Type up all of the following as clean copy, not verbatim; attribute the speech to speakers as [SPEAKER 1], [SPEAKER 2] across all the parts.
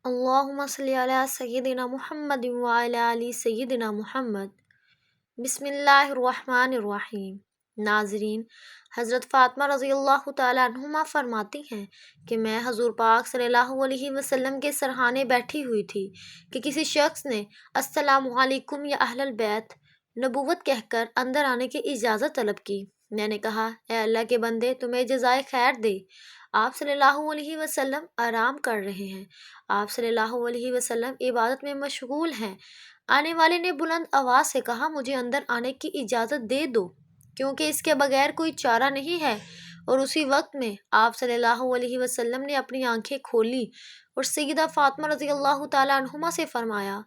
[SPEAKER 1] اللہم صلی علی سیدنا محمد وعلی آل سیدنا محمد۔ بسم اللہ الرحمن الرحیم۔ ناظرین، حضرت فاطمہ رضی اللہ تعالیٰ عنہما فرماتی ہیں کہ میں حضور پاک صلی اللہ علیہ وسلم کے سرہانے بیٹھی ہوئی تھی کہ کسی شخص نے السلام علیکم یا اہل البیت نبوت کہہ کر اندر آنے کی اجازت طلب کی۔ میں نے کہا، اے اللہ کے بندے، تمہیں جزائے خیر دے۔ آپ صلی اللہ علیہ وسلم آرام کر رہے ہیں۔ آپ صلی اللہ علیہ وسلم عبادت میں مشغول ہیں۔ آنے والے نے بلند آواز سے کہا، مجھے اندر آنے کی اجازت دے دو، کیونکہ اس کے بغیر کوئی چارہ نہیں ہے۔ اور اسی وقت میں آپ صلی اللہ علیہ وسلم نے اپنی آنکھیں کھولی اور سیدہ فاطمہ رضی اللہ تعالیٰ عنہما سے فرمایا،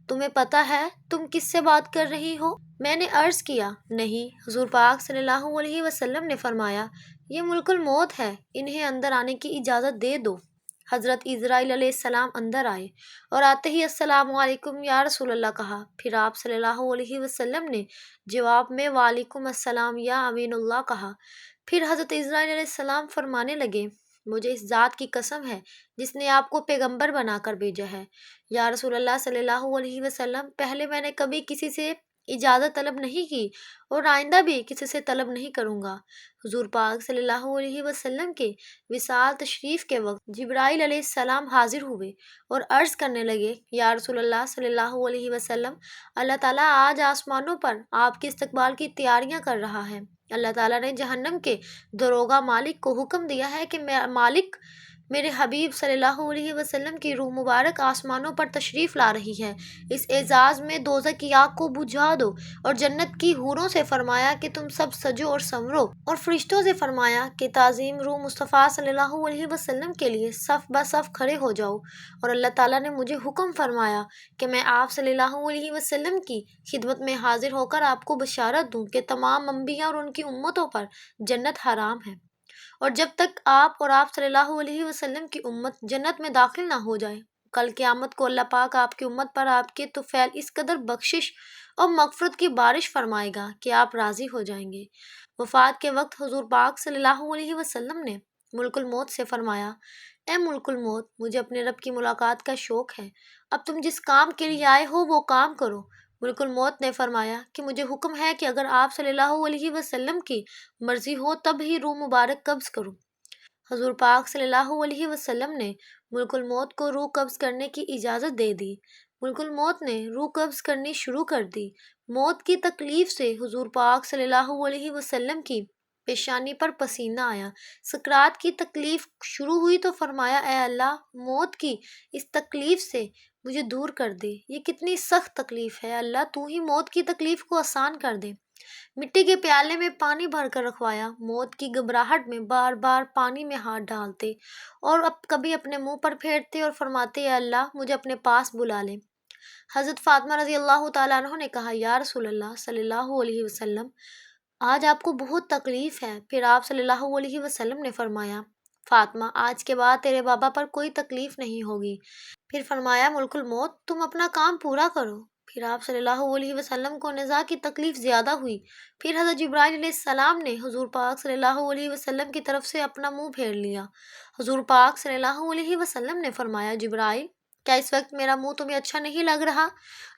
[SPEAKER 1] تمہیں پتہ ہے تم کس سے بات کر رہی ہو؟ میں نے عرض کیا، نہیں۔ حضور پاک صلی اللہ علیہ وسلم نے فرمایا، یہ ملک الموت ہے، انہیں اندر آنے کی اجازت دے دو۔ حضرت عزرائیل علیہ السلام اندر آئے اور آتے ہی السلام علیکم یا رسول اللہ کہا۔ پھر آپ صلی اللہ علیہ وسلم نے جواب میں وعلیکم السلام یا امین اللہ کہا۔ پھر حضرت عزرائیل علیہ السلام فرمانے لگے، مجھے اس ذات کی قسم ہے جس نے آپ کو پیغمبر بنا کر بھیجا ہے، یا رسول اللہ صلی اللہ علیہ وسلم، پہلے میں نے کبھی کسی سے اجازت طلب نہیں کی اور آئندہ بھی کسی سے طلب نہیں کروں گا۔ حضور پاک صلی اللہ علیہ وسلم کے وصال تشریف کے وقت جبرائیل علیہ السلام حاضر ہوئے اور عرض کرنے لگے، یا رسول اللہ صلی اللہ علیہ وسلم، اللہ تعالیٰ آج آسمانوں پر آپ کے استقبال کی تیاریاں کر رہا ہے۔ اللہ تعالیٰ نے جہنم کے داروغہ مالک کو حکم دیا ہے کہ مالک، میرے حبیب صلی اللہ علیہ وسلم کی روح مبارک آسمانوں پر تشریف لا رہی ہے، اس اعزاز میں دوزخ کی آگ کو بجھا دو۔ اور جنت کی حوروں سے فرمایا کہ تم سب سجو اور سنورو، اور فرشتوں سے فرمایا کہ تعظیم روح مصطفیٰ صلی اللہ علیہ وسلم کے لیے صف بہ صف کھڑے ہو جاؤ۔ اور اللہ تعالیٰ نے مجھے حکم فرمایا کہ میں آپ صلی اللہ علیہ وسلم کی خدمت میں حاضر ہو کر آپ کو بشارت دوں کہ تمام انبیاء اور ان کی امتوں پر جنت حرام ہے، اور جب تک آپ اور آپ صلی اللہ علیہ وسلم کی امت جنت میں داخل نہ ہو جائے، کل قیامت کو اللہ پاک آپ کی امت پر آپ کے طفیل اس قدر بخشش اور مغفرت کی بارش فرمائے گا کہ آپ راضی ہو جائیں گے۔ وفات کے وقت حضور پاک صلی اللہ علیہ وسلم نے ملک الموت سے فرمایا، اے ملک الموت، مجھے اپنے رب کی ملاقات کا شوق ہے، اب تم جس کام کے لیے آئے ہو وہ کام کرو۔ ملک الموت نے فرمایا کہ مجھے حکم ہے کہ اگر آپ صلی اللہ علیہ وسلم کی مرضی ہو تب ہی روح مبارک قبض کروں۔ حضور پاک صلی اللہ علیہ وسلم نے ملک الموت کو روح قبض کرنے کی اجازت دے دی۔ ملک الموت نے روح قبض کرنی شروع کر دی۔ موت کی تکلیف سے حضور پاک صلی اللہ علیہ وسلم کی پیشانی پر پسینہ آیا۔ سکرات کی تکلیف شروع ہوئی تو فرمایا، اے اللہ، موت کی اس تکلیف سے مجھے دور کر دے، یہ کتنی سخت تکلیف ہے، اللہ تو ہی موت کی تکلیف کو آسان کر دے۔ مٹی کے پیالے میں پانی بھر کر رکھوایا، موت کی گھبراہٹ میں بار بار پانی میں ہاتھ ڈالتے اور اب کبھی اپنے منہ پر پھیرتے اور فرماتے، اے اللہ، مجھے اپنے پاس بلا لے۔ حضرت فاطمہ رضی اللہ تعالیٰ عنہ نے کہا، یا رسول اللہ صلی اللہ علیہ وسلم، آج آپ کو بہت تکلیف ہے۔ پھر آپ صلی اللہ علیہ وسلم نے فرمایا، فاطمہ، آج کے بعد تیرے بابا پر کوئی تکلیف نہیں ہوگی۔ پھر فرمایا، ملک الموت، تم اپنا کام پورا کرو۔ پھر آپ صلی اللہ علیہ وسلم کو نزا کی تکلیف زیادہ ہوئی۔ پھر حضرت جبرائیل علیہ السلام نے حضور پاک صلی اللہ علیہ وسلم کی طرف سے اپنا منہ پھیر لیا۔ حضور پاک صلی اللہ علیہ وسلم نے فرمایا، جبرائیل، کیا اس وقت میرا منہ تمہیں اچھا نہیں لگ رہا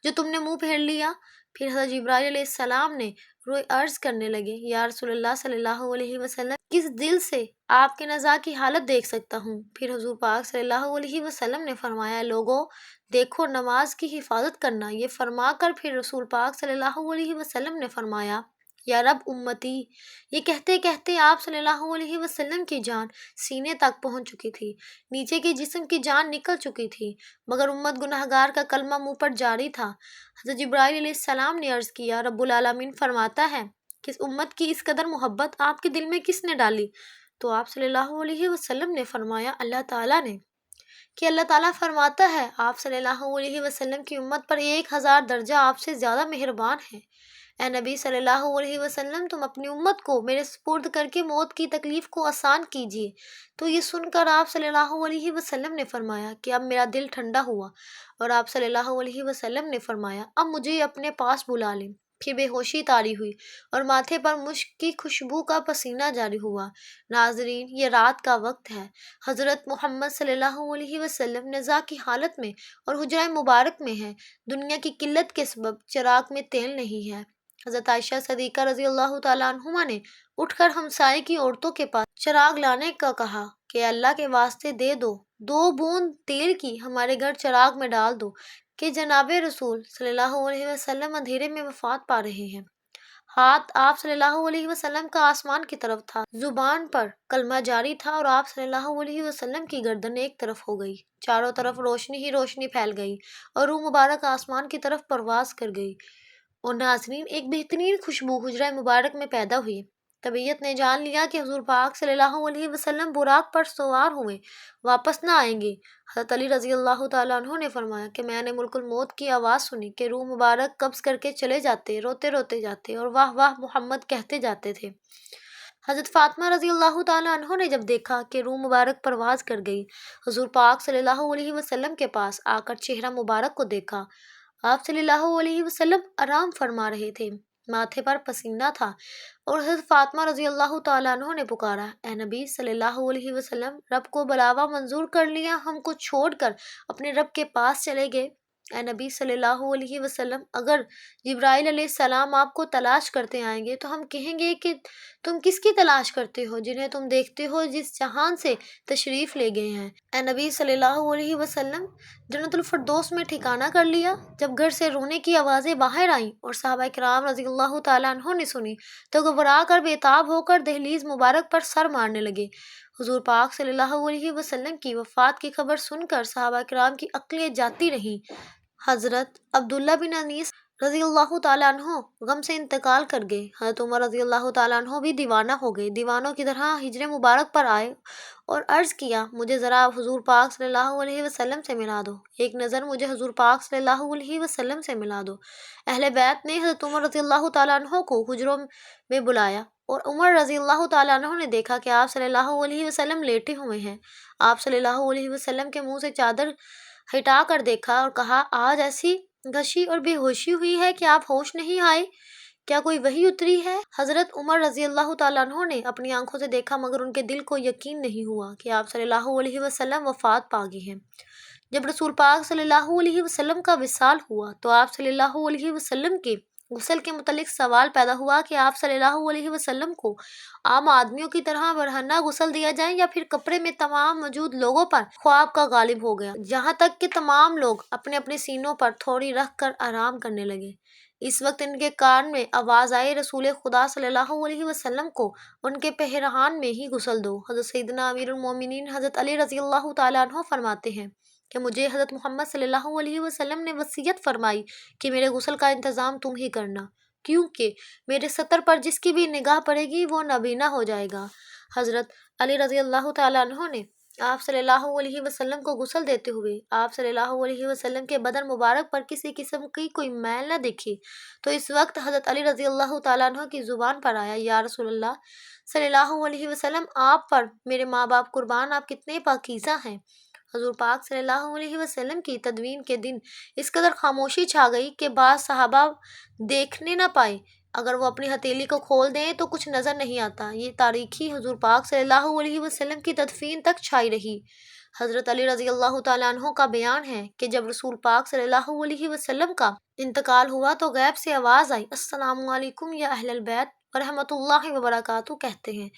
[SPEAKER 1] جو تم نے منہ پھیر لیا؟ پھر حضرت جبرائیل علیہ السلام نے روئے عرض کرنے لگے، یا رسول اللہ صلی اللہ علیہ وسلم، کس دل سے آپ کے نزا کی حالت دیکھ سکتا ہوں؟ پھر حضور پاک صلی اللہ علیہ وسلم نے فرمایا، لوگوں دیکھو، نماز کی حفاظت کرنا۔ یہ فرما کر پھر رسول پاک صلی اللہ علیہ وسلم نے فرمایا، یا رب امتی۔ یہ کہتے کہتے آپ صلی اللہ علیہ وسلم کی جان سینے تک پہنچ چکی تھی، نیچے کے جسم کی جان نکل چکی تھی، مگر امت گنہگار کا کلمہ منہ پر جاری تھا۔ حضرت جبرائیل علیہ السلام نے عرض کیا، رب العالمین فرماتا ہے کہ اس امت کی اس قدر محبت آپ کے دل میں کس نے ڈالی؟ تو آپ صلی اللہ علیہ وسلم نے فرمایا، اللہ تعالیٰ نے، کہ اللہ تعالیٰ فرماتا ہے، آپ صلی اللہ علیہ وسلم کی امت پر 1000 درجہ آپ سے زیادہ مہربان ہے۔ اے نبی صلی اللہ علیہ وسلم، تم اپنی امت کو میرے سپرد کر کے موت کی تکلیف کو آسان کیجیے۔ تو یہ سن کر آپ صلی اللہ علیہ وسلم نے فرمایا کہ اب میرا دل ٹھنڈا ہوا، اور آپ صلی اللہ علیہ وسلم نے فرمایا، اب مجھے اپنے پاس بلا لیں۔ پھر بے ہوشی طاری ہوئی اور ماتھے پر مشک کی خوشبو کا پسینہ جاری ہوا۔ ناظرین، یہ رات کا وقت ہے۔ حضرت محمد صلی اللہ علیہ وسلم نزاع کی حالت میں اور حجرہ مبارک میں ہیں۔ دنیا کی قلت کے سبب چراغ میں تیل نہیں ہے۔ حضرت عائشہ صدیقہ رضی اللہ تعالیٰ عنہما نے اٹھ کر ہمسائے کی عورتوں کے پاس چراغ لانے کا کہا کہ اللہ کے واسطے دے دو، 2 بوند تیل کی ہمارے گھر چراغ میں ڈال دو کہ جناب رسول صلی اللہ علیہ وسلم اندھیرے میں وفات پا رہے ہیں۔ ہاتھ آپ صلی اللہ علیہ وسلم کا آسمان کی طرف تھا، زبان پر کلمہ جاری تھا اور آپ صلی اللہ علیہ وسلم کی گردن ایک طرف ہو گئی۔ چاروں طرف روشنی ہی روشنی پھیل گئی اور روح مبارک آسمان کی طرف پرواز کر گئی۔ اور ناظرین، ایک بہترین خوشبو حجرہ مبارک میں پیدا ہوئی۔ طبیعت نے جان لیا کہ حضور پاک صلی اللہ علیہ وسلم براق پر سوار ہوئے واپس نہ آئیں گے۔ حضرت علی رضی اللہ تعالیٰ عنہ نے فرمایا کہ میں نے ملک الموت کی آواز سنی کہ روح مبارک قبض کر کے چلے جاتے، روتے روتے جاتے اور واہ واہ محمد کہتے جاتے تھے۔ حضرت فاطمہ رضی اللہ تعالیٰ عنہ نے جب دیکھا کہ روح مبارک پرواز کر گئی، حضور پاک صلی اللہ علیہ وسلم کے پاس آ کر چہرہ مبارک کو دیکھا۔ آپ صلی اللہ علیہ وسلم آرام فرما رہے تھے، ماتھے پر پسینہ تھا، اور حضرت فاطمہ رضی اللہ تعالیٰ عنہ نے پکارا، اے نبی صلی اللہ علیہ وسلم، رب کو بلاوا منظور کر لیا، ہم کو چھوڑ کر اپنے رب کے پاس چلے گئے۔ اے نبی صلی اللہ علیہ وسلم، اگر جبرائیل علیہ السلام آپ کو تلاش کرتے آئیں گے تو ہم کہیں گے کہ تم کس کی تلاش کرتے ہو جنہیں تم دیکھتے ہو جس جہان سے تشریف لے گئے ہیں۔ اے نبی صلی اللہ علیہ وسلم، جنت الفردوس میں ٹھکانہ کر لیا۔ جب گھر سے رونے کی آوازیں باہر آئیں اور صحابہ کرام رضی اللہ تعالیٰ عنہ نے سنی تو گھبرا کر بےتاب ہو کر دہلیز مبارک پر سر مارنے لگے۔ حضور پاک صلی اللہ علیہ وسلم کی وفات کی خبر سن کر صحابہ کرام کی عقلیں جاتی رہیں۔ حضرت عبداللہ بن انیس رضی اللہ تعالیٰ عنہ غم سے انتقال کر گئے۔ حضرت عمر رضی اللہ تعالیٰ عنہ بھی دیوانہ ہو گئے، دیوانوں کی طرح ہجر مبارک پر آئے اور عرض کیا، مجھے ذرا حضور پاک صلی اللہ علیہ وسلم سے ملا دو، ایک نظر مجھے حضور پاک صلی اللہ علیہ وسلم سے ملا دو۔ اہل بیت نے حضرت عمر رضی اللہ تعالیٰ عنہ کو حجروں میں بلایا اور عمر رضی اللہ تعالیٰ عنہ نے دیکھا کہ آپ صلی اللہ علیہ وسلم لیٹے ہوئے ہیں۔ آپ صلی اللہ علیہ وسلم کے منہ سے چادر ہٹا کر دیکھا اور کہا، آج ایسی غشی اور بے ہوشی ہوئی ہے کہ آپ ہوش نہیں آئے، کیا کوئی وحی اتری ہے؟ حضرت عمر رضی اللہ تعالیٰ عنہ نے اپنی آنکھوں سے دیکھا مگر ان کے دل کو یقین نہیں ہوا کہ آپ صلی اللہ علیہ وسلم وفات پا گئے ہیں۔ جب رسول پاک صلی اللہ علیہ وسلم کا وصال ہوا تو آپ صلی اللہ علیہ وسلم کے غسل کے متعلق سوال پیدا ہوا کہ آپ صلی اللہ علیہ وسلم کو عام آدمیوں کی طرح برہنہ غسل دیا جائے یا پھر کپڑے میں تمام موجود لوگوں پر خواب کا غالب ہو گیا، جہاں تک کہ تمام لوگ اپنے اپنے سینوں پر تھوڑی رکھ کر آرام کرنے لگے۔ اس وقت ان کے کان میں آواز آئی، رسول خدا صلی اللہ علیہ وسلم کو ان کے پہرہان میں ہی غسل دو۔ حضرت سیدنا امیر المومنین حضرت علی رضی اللہ تعالیٰ عنہ فرماتے ہیں کہ مجھے حضرت محمد صلی اللہ علیہ وسلم نے وصیت فرمائی کہ میرے غسل کا انتظام تم ہی کرنا، کیونکہ میرے سطر پر جس کی بھی نگاہ پڑے گی وہ نابینا ہو جائے گا۔ حضرت علی رضی اللہ تعالیٰ عنہ نے آپ صلی اللہ علیہ وسلم کو غسل دیتے ہوئے آپ صلی اللہ علیہ وسلم کے بدن مبارک پر کسی قسم کی کوئی میل نہ دیکھی تو اس وقت حضرت علی رضی اللہ تعالیٰ عنہ کی زبان پر آیا، یا رسول اللہ صلی اللہ علیہ وسلم، آپ پر میرے ماں باپ قربان، آپ کتنے پاکیزہ ہیں۔ حضور پاک صلی اللہ علیہ وسلم کی تدفین کے دن اس قدر خاموشی چھا گئی کہ بعض صحابہ دیکھنے نہ پائے، اگر وہ اپنی ہتھیلی کو کھول دیں تو کچھ نظر نہیں آتا۔ یہ تاریکی حضور پاک صلی اللہ علیہ وسلم کی تدفین تک چھائی رہی۔ حضرت علی رضی اللہ تعالیٰ عنہ کا بیان ہے کہ جب رسول پاک صلی اللہ علیہ وسلم کا انتقال ہوا تو غیب سے آواز آئی، السلام علیکم یا اہل البیت ورحمۃ اللہ وبرکاتہ کہتے ہیں۔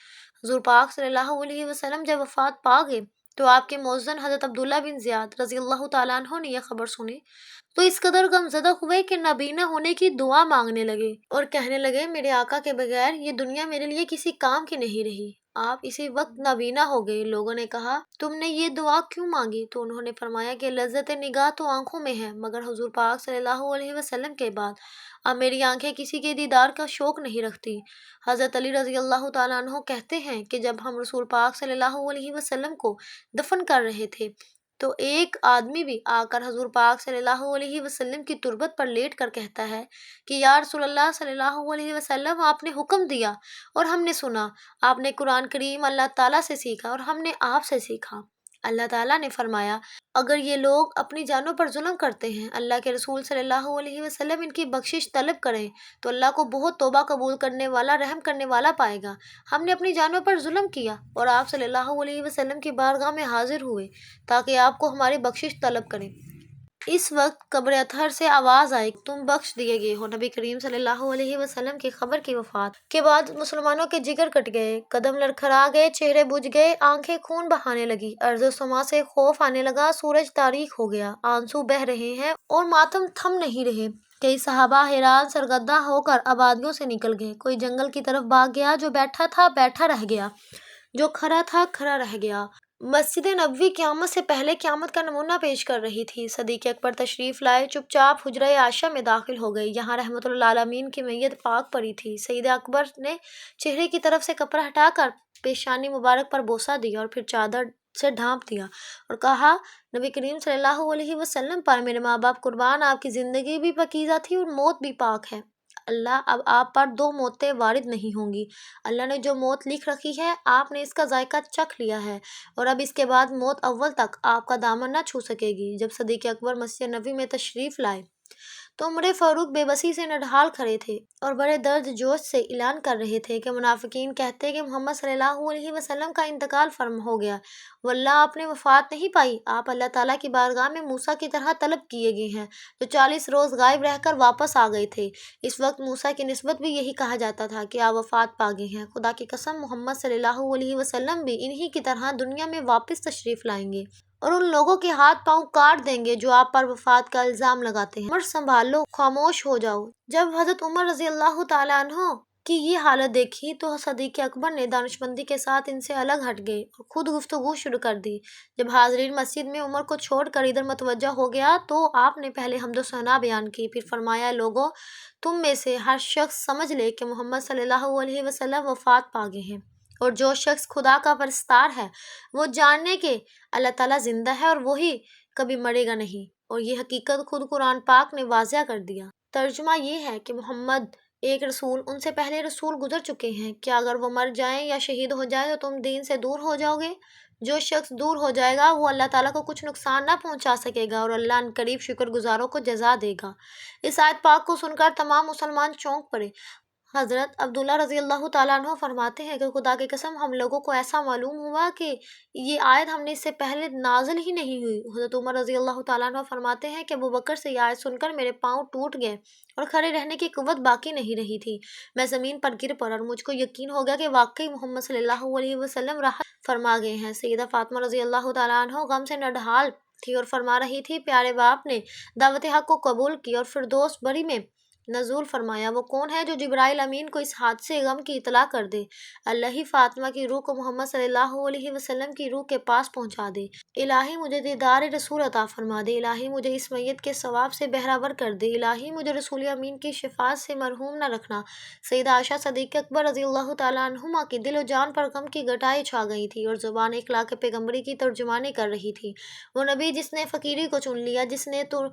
[SPEAKER 1] حضور پاک صلی اللہ علیہ وسلم جب وفات پا گئے تو آپ کے مؤذن حضرت عبداللہ بن زیاد رضی اللہ تعالیٰ عنہ نے یہ خبر سنی تو اس قدر غمزدہ ہوئے کہ نابینا ہونے کی دعا مانگنے لگے اور کہنے لگے، میرے آقا کے بغیر یہ دنیا میرے لیے کسی کام کی نہیں رہی، آپ اسی وقت نابینا ہو گئے۔ لوگوں نے کہا، تم نے یہ دعا کیوں مانگی؟ تو انہوں نے فرمایا کہ لذت نگاہ تو آنکھوں میں ہے مگر حضور پاک صلی اللہ علیہ وسلم کے بعد اب میری آنکھیں کسی کے دیدار کا شوق نہیں رکھتی۔ حضرت علی رضی اللہ تعالیٰ عنہ کہتے ہیں کہ جب ہم رسول پاک صلی اللہ علیہ وسلم کو دفن کر رہے تھے تو ایک آدمی بھی آ کر حضور پاک صلی اللہ علیہ وسلم کی تربت پر لیٹ کر کہتا ہے کہ یا رسول اللہ صلی اللہ علیہ وسلم، آپ نے حکم دیا اور ہم نے سنا، آپ نے قرآن کریم اللہ تعالیٰ سے سیکھا اور ہم نے آپ سے سیکھا۔ اللہ تعالیٰ نے فرمایا اگر یہ لوگ اپنی جانوں پر ظلم کرتے ہیں اللہ کے رسول صلی اللہ علیہ وسلم ان کی بخشش طلب کریں تو اللہ کو بہت توبہ قبول کرنے والا رحم کرنے والا پائے گا۔ ہم نے اپنی جانوں پر ظلم کیا اور آپ صلی اللہ علیہ وسلم کی بارگاہ میں حاضر ہوئے تاکہ آپ کو ہماری بخشش طلب کریں۔ اس وقت قبر اطہر سے آواز آئی تم بخش دیے گئے ہو۔ نبی کریم صلی اللہ علیہ وسلم کی خبر کی وفات کے بعد مسلمانوں کے جگر کٹ گئے، قدم لڑکھڑا گئے، چہرے بجھ گئے، آنکھیں خون بہانے لگی، ارض و سما سے خوف آنے لگا، سورج تاریک ہو گیا، آنسو بہہ رہے ہیں اور ماتم تھم نہیں رہے۔ کئی صحابہ حیران سرگردہ ہو کر آبادیوں سے نکل گئے، کوئی جنگل کی طرف بھاگ گیا، جو بیٹھا تھا بیٹھا رہ گیا، جو کھڑا تھا کھڑا رہ گیا۔ مسجد نبوی قیامت سے پہلے قیامت کا نمونہ پیش کر رہی تھی۔ صدیق اکبر تشریف لائے، چپ چاپ حجرہ عائشہ میں داخل ہو گئی، یہاں رحمت للعالمین کی میت پاک پڑی تھی۔ سید اکبر نے چہرے کی طرف سے کپڑا ہٹا کر پیشانی مبارک پر بوسہ دیا اور پھر چادر سے ڈھانپ دیا اور کہا نبی کریم صلی اللہ علیہ وسلم پر میرے ماں باپ قربان، آپ کی زندگی بھی پاکیزہ تھی اور موت بھی پاک ہے۔ اللہ اب آپ پر دو موتیں وارد نہیں ہوں گی۔ اللہ نے جو موت لکھ رکھی ہے آپ نے اس کا ذائقہ چکھ لیا ہے اور اب اس کے بعد موت اول تک آپ کا دامن نہ چھو سکے گی۔ جب صدیق اکبر مسجد نبوی میں تشریف لائے تو عمر فاروق بے بسی سے نڈھال کھڑے تھے اور بڑے درد جوش سے اعلان کر رہے تھے کہ منافقین کہتے کہ محمد صلی اللہ علیہ وسلم کا انتقال فرم ہو گیا، واللہ آپ نے وفات نہیں پائی، آپ اللہ تعالیٰ کی بارگاہ میں موسیٰ کی طرح طلب کیے گئے ہیں جو 40 روز غائب رہ کر واپس آ گئے تھے۔ اس وقت موسیٰ کی نسبت بھی یہی کہا جاتا تھا کہ آپ وفات پا گئے ہیں، خدا کی قسم محمد صلی اللہ علیہ وسلم بھی انہی کی طرح دنیا میں واپس تشریف لائیں گے اور ان لوگوں کے ہاتھ پاؤں کاٹ دیں گے جو آپ پر وفات کا الزام لگاتے ہیں۔ عمر سنبھال لو، خاموش ہو جاؤ۔ جب حضرت عمر رضی اللہ تعالیٰ عنہ کی یہ حالت دیکھی تو صدیق اکبر نے دانشمندی کے ساتھ ان سے الگ ہٹ گئے اور خود گفتگو شروع کر دی۔ جب حاضرین مسجد میں عمر کو چھوڑ کر ادھر متوجہ ہو گیا تو آپ نے پہلے حمد و ثنا بیان کی، پھر فرمایا لوگو تم میں سے ہر شخص سمجھ لے کہ محمد صلی اللہ علیہ وسلم وفات پا گئے ہیں اور جو شخص خدا کا پرستار ہے وہ جاننے کہ اللہ تعالیٰ زندہ ہے اور وہی کبھی مرے گا نہیں، اور یہ حقیقت خود قرآن پاک نے واضح کر دیا۔ ترجمہ یہ ہے کہ محمد ایک رسول، ان سے پہلے رسول گزر چکے ہیں، کیا اگر وہ مر جائیں یا شہید ہو جائیں تو تم دین سے دور ہو جاؤ گے؟ جو شخص دور ہو جائے گا وہ اللہ تعالیٰ کو کچھ نقصان نہ پہنچا سکے گا اور اللہ ان قریب شکر گزاروں کو جزا دے گا۔ اس آیت پاک کو سن کر تمام مسلمان چونک پڑے۔ حضرت عبداللہ رضی اللہ تعالیٰ عنہ فرماتے ہیں کہ خدا کی قسم ہم لوگوں کو ایسا معلوم ہوا کہ یہ آیت ہم نے اس سے پہلے نازل ہی نہیں ہوئی۔ حضرت عمر رضی اللہ تعالیٰ عنہ فرماتے ہیں کہ ابوبکر سے یہ آیت سن کر میرے پاؤں ٹوٹ گئے اور کھڑے رہنے کی قوت باقی نہیں رہی تھی، میں زمین پر گر پڑا اور مجھ کو یقین ہو گیا کہ واقعی محمد صلی اللہ علیہ وسلم راحت فرما گئے ہیں۔ سیدہ فاطمہ رضی اللہ تعالیٰ عنہ غم سے نڈھال تھی اور فرما رہی تھی پیارے باپ نے دعوت حق کو قبول کی اور فردوس بری میں نزول فرمایا۔ وہ کون ہے جو جبرائیل امین کو اس حادثے غم کی اطلاع کر دے؟ اللہ ہی فاطمہ کی روح کو محمد صلی اللہ علیہ وسلم کی روح کے پاس پہنچا دے۔ الہی مجھے دیدار رسول عطا فرما دے، الہی مجھے اس میت کے ثواب سے بہرہ کر دے، الہی مجھے رسول امین کی شفاعت سے محروم نہ رکھنا۔ سیدہ عائشہ صدیق اکبر رضی اللہ تعالیٰ عنہما کی دل و جان پر غم کی گٹائی چھا گئی تھی اور زبان اخلاق پیغمبری کی ترجمانی کر رہی تھی۔ وہ نبی جس نے فقیری کو چن لیا، جس نے تو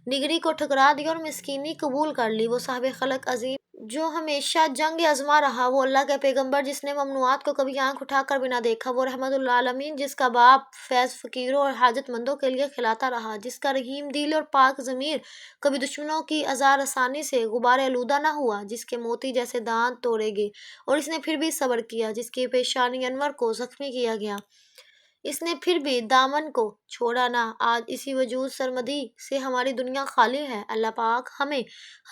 [SPEAKER 1] نگری کو ٹھکرا دیا اور مسکینی قبول کر لی، وہ صاحب خلق عظیم جو ہمیشہ جنگ عظما رہا، وہ اللہ کا پیغمبر جس نے ممنوعات کو کبھی آنکھ اٹھا کر بھی نہ دیکھا، وہ رحمت للعالمین جس کا باپ فیض فقیروں اور حاجت مندوں کے لیے کھلاتا رہا، جس کا رحیم دل اور پاک ضمیر کبھی دشمنوں کی اذار رسانی سے غبار آلودہ نہ ہوا، جس کے موتی جیسے دانت توڑے گئے اور اس نے پھر بھی صبر کیا، جس کی پیشانی انور کو زخمی کیا گیا اس نے پھر بھی دامن کو چھوڑا نہ۔ آج اسی وجود سرمدی سے ہماری دنیا خالی ہے۔ اللہ پاک ہمیں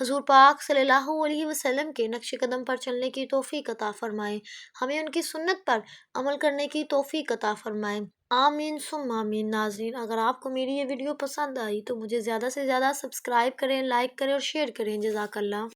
[SPEAKER 1] حضور پاک صلی اللہ علیہ وسلم کے نقش قدم پر چلنے کی توفیق عطا فرمائے، ہمیں ان کی سنت پر عمل کرنے کی توفیق عطا فرمائے، آمین ثم آمین۔ ناظرین اگر آپ کو میری یہ ویڈیو پسند آئی تو مجھے زیادہ سے زیادہ سبسکرائب کریں، لائک کریں اور شیئر کریں۔ جزاک اللہ۔